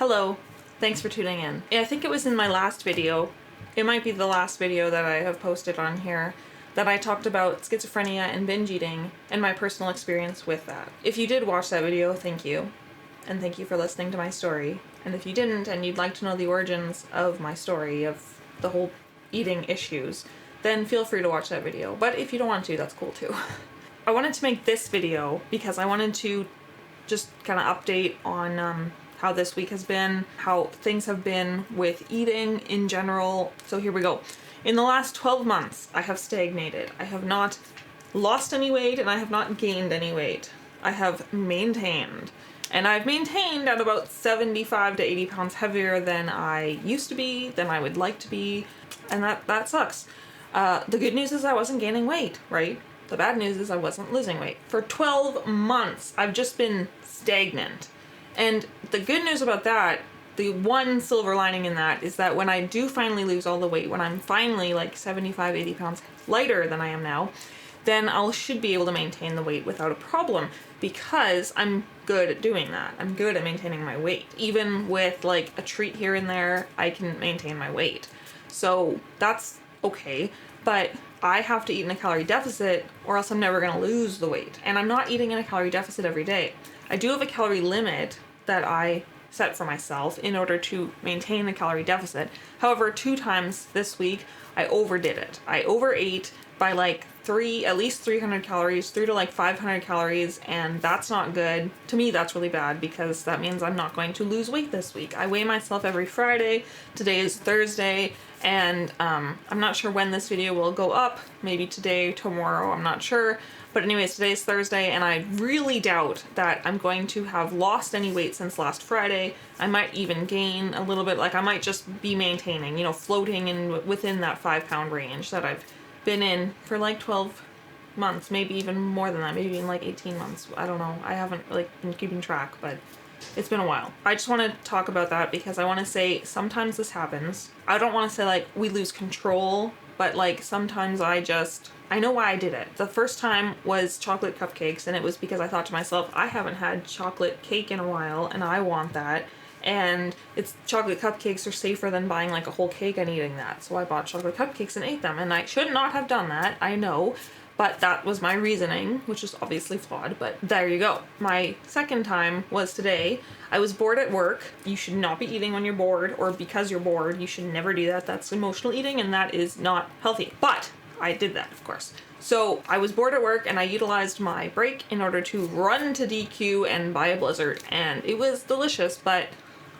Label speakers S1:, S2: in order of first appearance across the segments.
S1: Hello, thanks for tuning in. I think it was in my last video, it might be the last video that I have posted on here, that I talked about schizophrenia and binge eating and my personal experience with that. If you did watch that video, thank you. And thank you for listening to my story. And if you didn't and you'd like to know the origins of my story, of the whole eating issues, then feel free to watch that video. But if you don't want to, that's cool too. I wanted to make this video because I wanted to just kind of update on how this week has been, how things have been with eating in general. So here we go. In the last 12 months, I have stagnated. I have not lost any weight and I have not gained any weight. I have maintained. And I've maintained at about 75 to 80 pounds heavier than I used to be, than I would like to be. And that sucks. The good news is I wasn't gaining weight, right? The bad news is I wasn't losing weight. For 12 months, I've just been stagnant. And the good news about that, the one silver lining in that, is that when I do finally lose all the weight, when I'm finally like 75, 80 pounds lighter than I am now, then I should be able to maintain the weight without a problem because I'm good at doing that. I'm good at maintaining my weight. Even with like a treat here and there, I can maintain my weight. So that's okay, but I have to eat in a calorie deficit or else I'm never gonna lose the weight. And I'm not eating in a calorie deficit every day. I do have a calorie limit that I set for myself in order to maintain a calorie deficit. However, 2 times this week, I overdid it. I overate by like at least 300 calories, 300 to like 500 calories, and that's not good. To me, that's really bad because that means I'm not going to lose weight this week. I weigh myself every Friday. Today is Thursday, and I'm not sure when this video will go up. Maybe today, tomorrow, I'm not sure. But anyways, today's Thursday, and I really doubt that I'm going to have lost any weight since last Friday. I might even gain a little bit, like I might just be maintaining, floating in within that 5-pound range that I've been in for like 12 months, maybe even more than that, maybe in like 18 months. I don't know. I haven't been keeping track, but it's been a while. I just want to talk about that because I want to say sometimes this happens. I don't want to say we lose control, but sometimes I know why I did it. The first time was chocolate cupcakes, and it was because I thought to myself, I haven't had chocolate cake in a while and I want that. And chocolate cupcakes are safer than buying a whole cake and eating that. So I bought chocolate cupcakes and ate them, and I should not have done that, I know. But that was my reasoning, which is obviously flawed, but there you go. My second time was today. I was bored at work. You should not be eating when you're bored, or because you're bored. You should never do that. That's emotional eating, and that is not healthy. But I did that, of course. So I was bored at work, and I utilized my break in order to run to DQ and buy a Blizzard. And it was delicious, but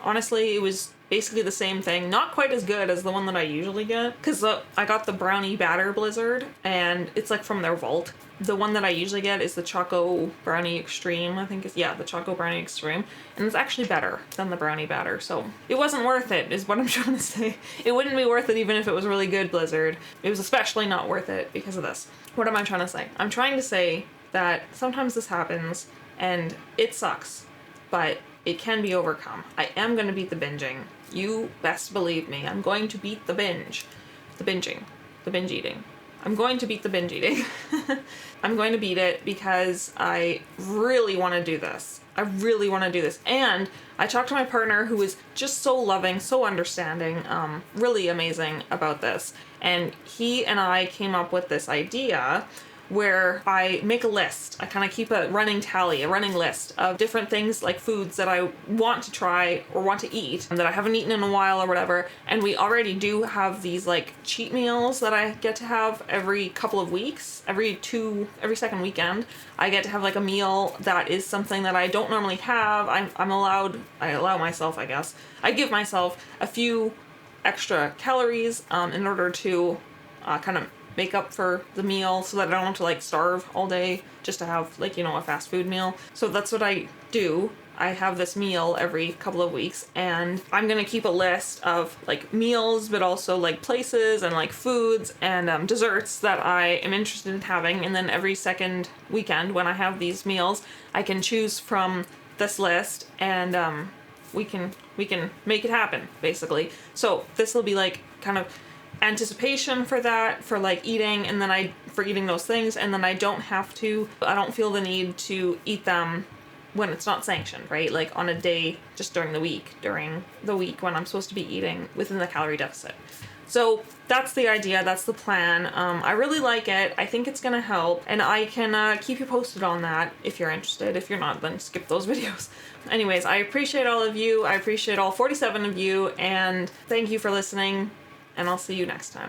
S1: honestly, it was basically the same thing. Not quite as good as the one that I usually get, because I got the brownie batter Blizzard, and it's from their vault. The one that I usually get is the Choco Brownie Extreme, I think the Choco Brownie Extreme, and it's actually better than the brownie batter, so it wasn't worth it, is what I'm trying to say. It wouldn't be worth it even if it was really good Blizzard. It was especially not worth it because of this. What am I trying to say? I'm trying to say that sometimes this happens, and it sucks, but it can be overcome. I am going to beat the binging. You best believe me. I'm going to beat the binge. The binge eating. I'm going to beat the binge eating. I'm going to beat it because I really want to do this. And I talked to my partner, who is just so loving, so understanding, really amazing about this. And he and I came up with this idea where I make a list. I kind of keep a running list of different things, like foods that I want to try or want to eat and that I haven't eaten in a while or whatever. And we already do have these cheat meals that I get to have every couple of weeks. Every second weekend, I get to have a meal that is something that I don't normally have. I allow myself, I guess. I give myself a few extra calories in order to kind of make up for the meal so that I don't have to starve all day just to have a fast food meal. So that's what I do. I have this meal every couple of weeks, and I'm gonna keep a list of meals, but also places and foods and desserts that I am interested in having. And then every second weekend when I have these meals, I can choose from this list, and we can make it happen, basically. So this will be kind of anticipation for that, for eating, and then for eating those things, and then I don't feel the need to eat them when it's not sanctioned, right? Like on a day just during the week when I'm supposed to be eating within the calorie deficit. So that's the idea, that's the plan. I really like it. I think it's gonna help, and I can keep you posted on that if you're interested. If you're not, then skip those videos. Anyways, I appreciate all of you. I appreciate all 47 of you, and thank you for listening, and I'll see you next time.